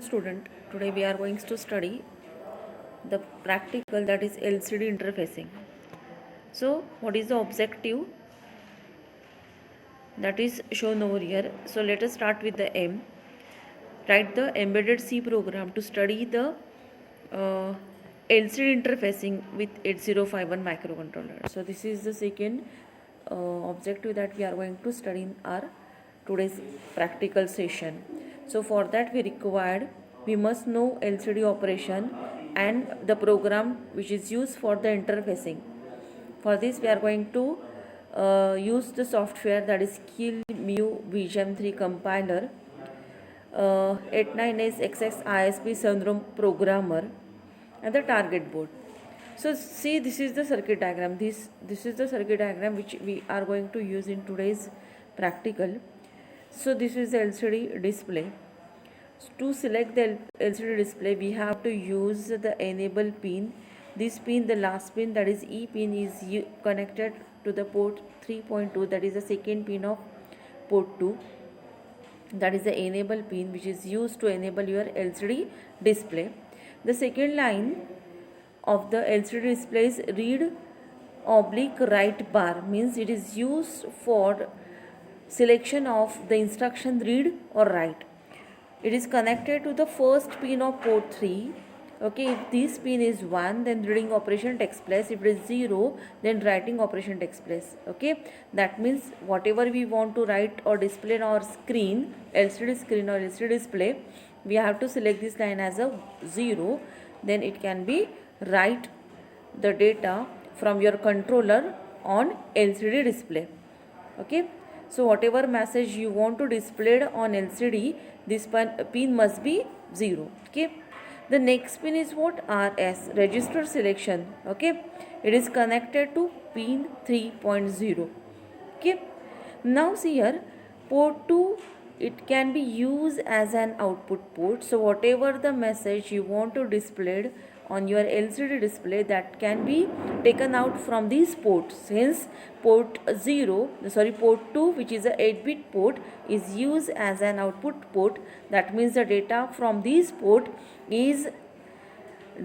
Student, today we are going to study the practical, that is LCD interfacing. So what is the objective that is shown over here? So let us start with the M. Write the embedded C program to study the LCD interfacing with 8051 microcontroller. So this is the second objective that we are going to study in our today's practical session. So for that we must know LCD operation and the program which is used for the interfacing. For this we are going to use the software, that is QILMU Vision 3 compiler, 89SXX ISP Syndrome programmer, and the target board. So see, this is the circuit diagram. This is the circuit diagram which we are going to use in today's practical. So this is the LCD display. To select the LCD display, we have to use the enable pin. This pin, the last pin, that is E pin, is connected to the port 3.2, that is the second pin of port 2. That is the enable pin which is used to enable your LCD display. The second line of the LCD display is read oblique write bar, means it is used for selection of the instruction read or write. It is connected to the first pin of port 3. Okay, if this pin is 1, then reading operation takes place. If it is 0, then writing operation takes place. Okay, that means whatever we want to write or display on our screen, LCD screen or LCD display, we have to select this line as a 0. Then it can be write the data from your controller on LCD display. Okay, so whatever message you want to display on LCD, this pin must be 0. Okay, the next pin is what? RS, register selection. Okay, it is connected to pin 3.0. Okay, now see here, port 2, it can be used as an output port. So whatever the message you want to display on your LCD display, that can be taken out from these ports. Hence port 2, which is a 8-bit port, is used as an output port. That means the data from this port is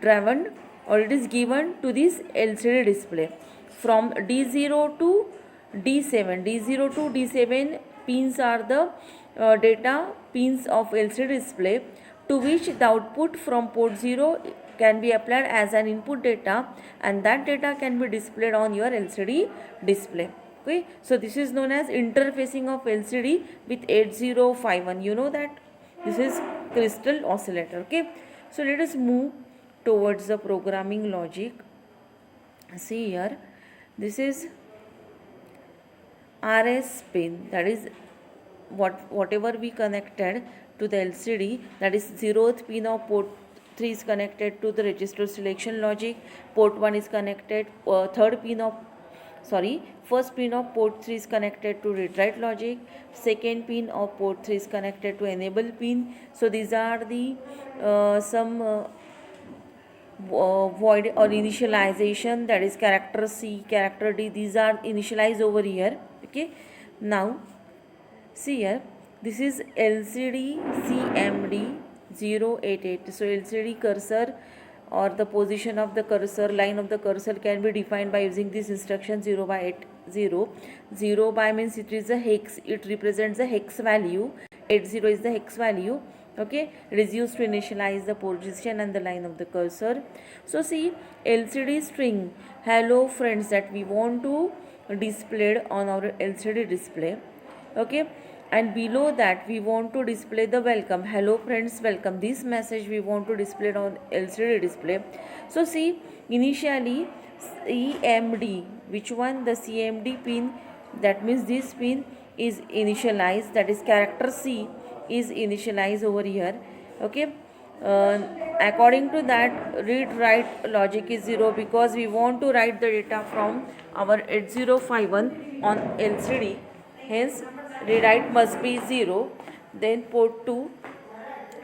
driven or it is given to this LCD display. From D0 to D7 pins are the data pins of LCD display, to which the output from port 0 can be applied as an input data, and that data can be displayed on your LCD display. Okay, so this is known as interfacing of LCD with 8051. You know that this is crystal oscillator. Okay, so let us move towards the programming logic. See here, this is RS pin, that is whatever we connected to the LCD, that is 0th pin of port 3 is connected to the register selection logic. Port 1 is connected, first pin of port 3 is connected to read write logic. Second pin of port 3 is connected to enable pin. So these are the void or initialization, that is character C, character D, these are initialized over here. Okay, now see here, this is LCD CMD 088. So LCD cursor or the position of the cursor, line of the cursor, can be defined by using this instruction 0 by 80. 0 by means it is a hex, it represents a hex value. 80 is the hex value. Okay, it is used to initialize the position and the line of the cursor. So see, LCD string hello friends that we want to display on our LCD display. Okay, and below that we want to display the welcome, hello friends welcome. This message we want to display on LCD display. So see, initially CMD, which one? The CMD pin, that means this pin is initialized, that is character C is initialized over here. Okay, according to that, read write logic is 0, because we want to write the data from our 8051 on LCD. Hence read write must be 0. Then port 2,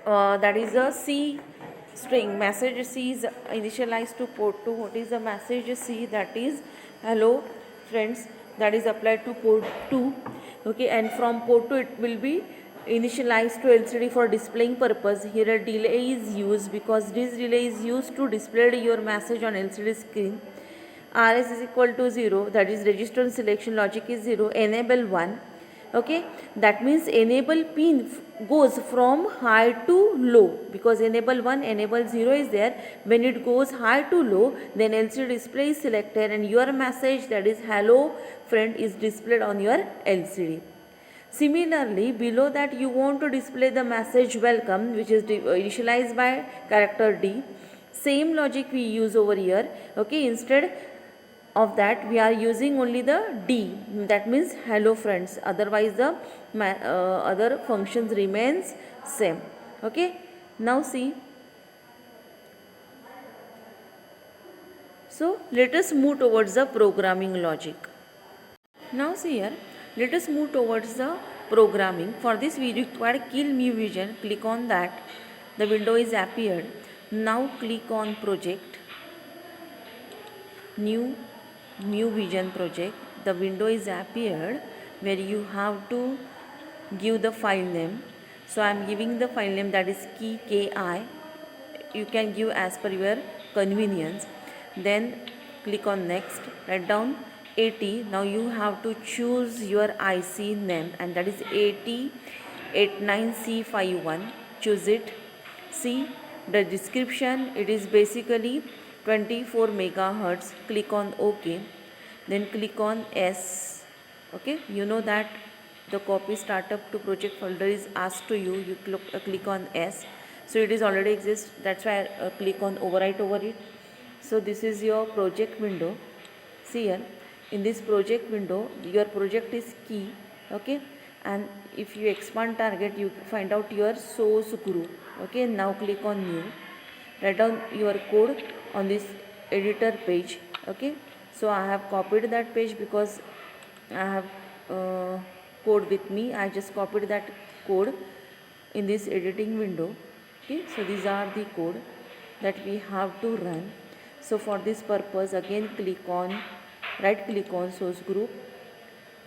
that is a C string, message C is initialized to port 2. What is the message C? That is hello friends, that is applied to port 2. Okay, and from port 2 it will be initialized to LCD for displaying purpose. Here a delay is used because this delay is used to display your message on LCD screen. RS is equal to 0, that is register selection logic is 0, enable 1. Okay, that means enable pin goes from high to low, because enable 1, enable 0 is there. When it goes high to low, then LCD display is selected and your message, that is hello friend, is displayed on your LCD. Similarly, below that you want to display the message welcome, which is initialized by character D. Same logic we use over here. Okay, instead of that we are using only the D, that means hello friends, otherwise the other functions remains same. Okay, now see, so let us move towards the programming logic. Now see here, let us move towards the programming. For this we require Kill Me Vision. Click on that, the window is appeared. Now click on project, new vision project. The window is appeared where you have to give the file name. So I am giving the file name, that is key ki. You can give as per your convenience. Then click on next, write down 80. Now you have to choose your IC name, and that is 8089C51. Choose it. See the description, it is basically 24 megahertz. Click on OK. Then click on S. Okay, you know that the copy startup to project folder is asked to you. You click on S. So it is already exists, that's why I click on overwrite over it. So this is your project window. See here, in this project window your project is key. Okay, and if you expand target, you find out your source group. Okay, now click on new, write down your code on this editor page. Okay, so I have copied that page because I have code with me. I just copied that code in this editing window. Okay, so these are the code that we have to run. So for this purpose, again click on, right click on source group,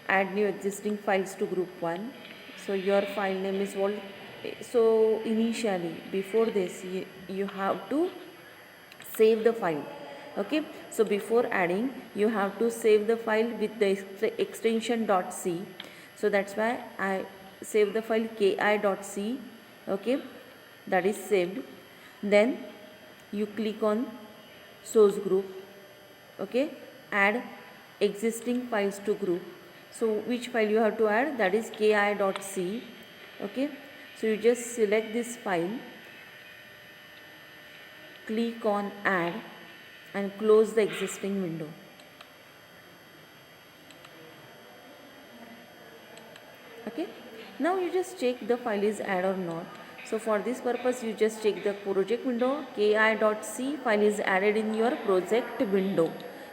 add new existing files to group 1. So your file name is what. So initially before this you have to save the file. Okay, so before adding you have to save the file with the extension .c. So that's why I save the file ki.c. Okay, that is saved. Then you click on source group. Okay, add existing files to group. So which file you have to add, that is ki.c. Okay, so you just select this file, click on add and close the existing window. Okay, now you just check the file is add or not. So for this purpose you just check the project window, ki.c file is added in your project window.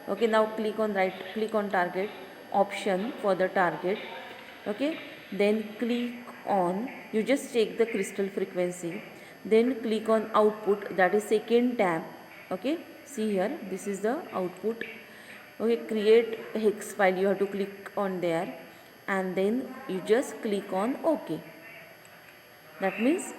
Okay, now click on click on target option for the target. Okay, then click on, you just check the crystal frequency, then click on output, that is second tab. Okay, see here, this is the output. Okay, create hex file, you have to click on there and then you just click on OK. That means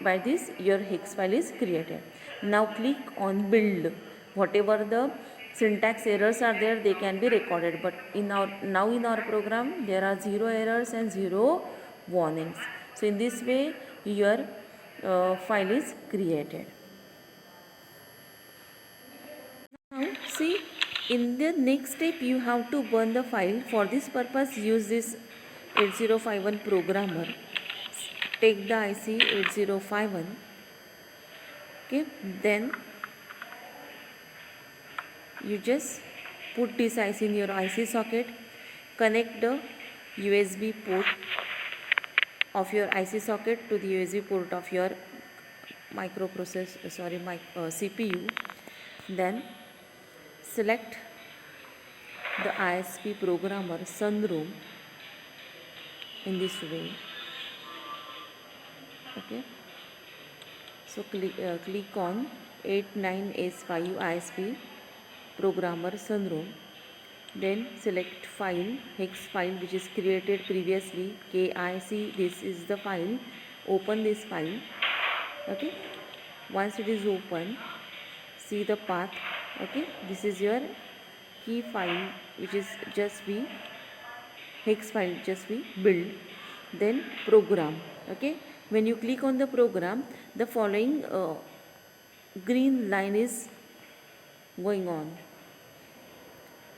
by this your hex file is created. Now click on build. Whatever the syntax errors are there, they can be recorded, but in our program there are 0 errors and 0 warnings. So in this way your file is created. Now see, in the next step you have to burn the file. For this purpose use this 8051 programmer. Take the IC 8051. Okay, then you just put this IC in your IC socket, connect the USB port of your IC socket to the USB port of your CPU. Then select the ISP programmer Sunroom in this way. Okay, so click on 89S5 ISP programmer Sunroom. then select file, hex file which is created previously, KIC, this is the file, open this file. Okay, once it is open, see the path. Okay, this is your key file which is just be hex file, just be build, then program. Okay, when you click on the program, the following green line is going on.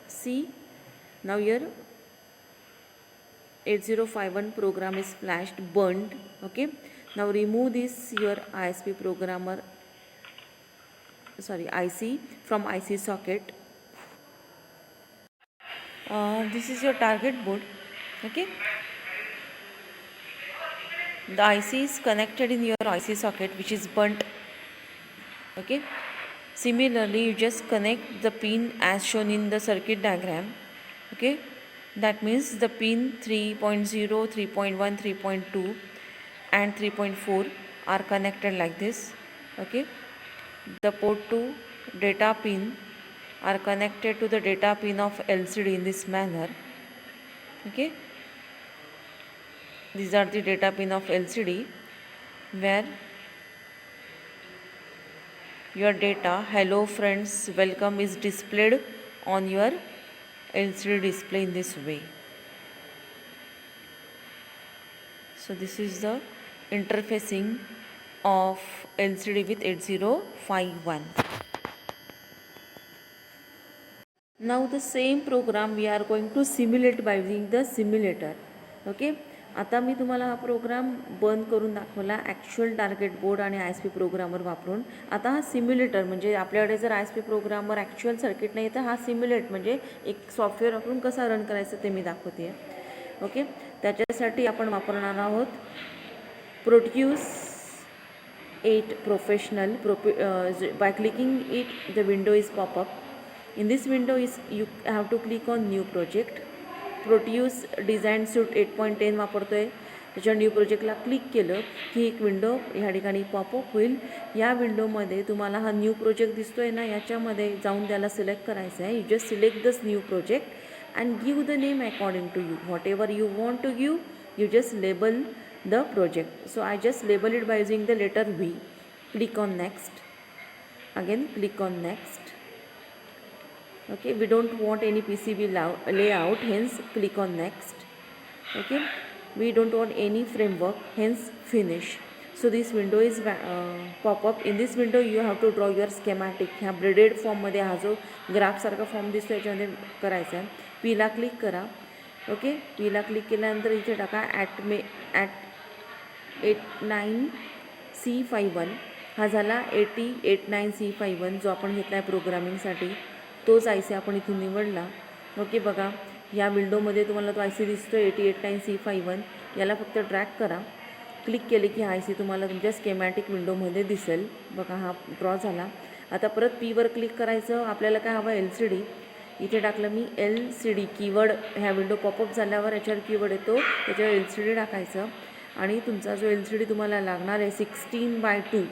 See, now your 8051 program is flashed, burned. Okay, now remove this your ISP programmer, sorry, IC from IC socket. This is your target board. Okay, the IC is connected in your IC socket which is burnt. Okay, similarly you just connect the pin as shown in the circuit diagram. Okay, that means the pin 3.0, 3.1, 3.2 and 3.4 are connected like this. Okay, the port 2 data pin are connected to the data pin of LCD in this manner. Okay, these are the data pin of LCD where your data hello friends welcome is displayed on your LCD display in this way. So this is the interfacing of LCD with 8051. Now the same program we are going to simulate by using the simulator. Okay, आता मी तुम्हाला हा programme बंद करून दाखवला actual target board आणि I S P programmer वापरून. आता हा सिम्युलेटर म्हणजे आपल्याकडे जर I S P programmer actual circuit नाही तर हा सिम्युलेट म्हणजे एक सॉफ्टवेअर वापरून कसा रन करायचं ते मी दाखवते आहे. ओके, त्याच्यासाठी आपण वापरणार आहोत प्रोट्यूस 8 professional. by clicking it the window is pop up. In this window is you have to click on new project. Proteus design suite 8.10 वापरतोय. त्याच्या न्यू प्रोजेक्टला क्लिक केलं की एक विंडो ह्या ठिकाणी पॉपअप होईल. या विंडोमध्ये तुम्हाला हा न्यू प्रोजेक्ट दिसतोय ना, याच्यामध्ये जाऊन त्याला सिलेक्ट करायचं आहे. You just select this new project and give the name according to you. Whatever you want to give, you just label the project. So I just label it by using the letter V. Click on next. Again click on next. Okay, we don't want any PCB layout, hence click on next. Okay, we don't want any framework, hence finish. So this window is pop up. In this window you have to draw your schematic. ह्या braided फॉर्ममध्ये हा जो graph सारखा form दिसतो याच्यामध्ये करायचा आहे. पीला क्लिक करा. ओके, पीला क्लिक केल्यानंतर इथे टाका @89C51. हा झाला 8089C51 जो आपण घेतला आहे प्रोग्रामिंगसाठी. तोच आय सी आपण इथून निवडला. ओके, बघा या विंडोमध्ये तुम्हाला तो आय सी दिसतो 8089C51. याला फक्त ड्रॅग करा. क्लिक केले की हा आय सी तुम्हाला तुमच्या स्केमॅटिक विंडोमध्ये दिसेल. बघा हा ड्रॉ झाला. आता परत पीवर क्लिक करायचं. आपल्याला काय हवं, LCD. इथे टाकलं मी LCD कीवर्ड. ह्या विंडो पॉपअप झाल्यावर याच्यावर कीवर्ड येतो, त्याच्यावर LCD टाकायचं आणि तुमचा जो LCD तुम्हाला लागणार आहे 16:2.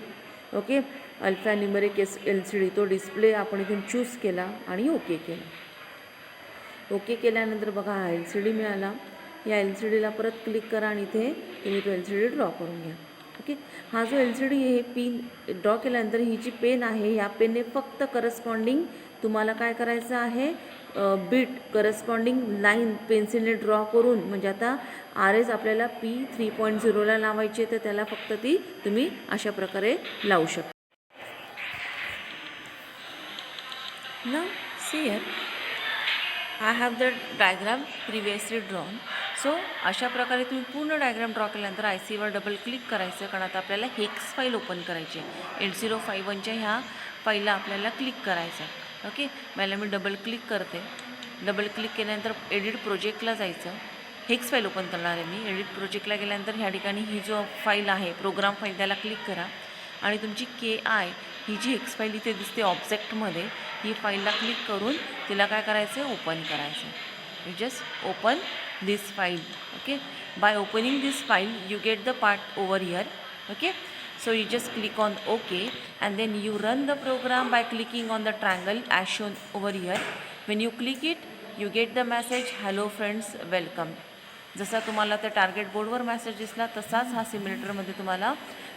ओके, अल्फा न्यूमेरिक LCD तो डिस्प्ले आपण इथून चूज केला आणि ओके केलं. ओके केल्यानंतर बघा हा LCD मिळाला. या LCDला परत क्लिक करा आणि इथे तुम्ही तो LCD ड्रॉ करून घ्या. ओके, हा जो LCD हे पिन ड्रॉ केल्यानंतर ही जी पेन आहे या पेनने फक्त करस्पॉन्डिंग तुम्हाला काय करायचं आहे, बीट करस्पॉन्डिंग लाईन पेन्सिलने ड्रॉ करून, म्हणजे आता RS आपल्याला P3.0ला लावायची तर त्याला फक्त ती तुम्ही अशा प्रकारे लावू शकता. Now see here, I have the diagram previously drawn. सो अशा प्रकारे तुम्ही पूर्ण डायग्राम ड्रॉ केल्यानंतर आय सीवर डबल क्लिक करायचं, कारण आता आपल्याला हेक्स फाईल ओपन करायची आहे. 8051च्या ह्या फाईलला आपल्याला क्लिक करायचं आहे. ओके, मला मी डबल क्लिक करते. डबल क्लिक केल्यानंतर एडिट प्रोजेक्टला जायचं. हेक्स फाईल ओपन करणार आहे मी. एडिट प्रोजेक्टला गेल्यानंतर ह्या ठिकाणी ही जो फाईल आहे प्रोग्राम फाईल त्याला क्लिक करा आणि तुमची KI ही जी हेक्स फाईल इथे दिसते ऑब्जेक्टमध्ये, ही फाईलला क्लिक करून तिला काय करायचं आहे, ओपन करायचं. You just open this file. Okay, by opening this file you get the part over here. Okay, so you just click on OK and then you run the program by clicking on the triangle as shown over here. When you click it, you get the message hello friends welcome. जसा तुम्हाला त्या target बोर्डवर message दिसला तसाच हा सिम्युलेटरमध्ये तुम्हाला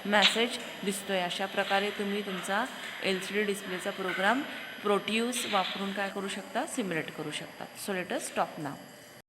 message दिसतो आहे. अशा प्रकारे तुम्ही तुमचा LCD डिस्प्लेचा प्रोग्राम प्रोट्यूस वापरून काय करू शकता, सिम्युलेट करू शकता. सो लेट अस स्टॉप नाव.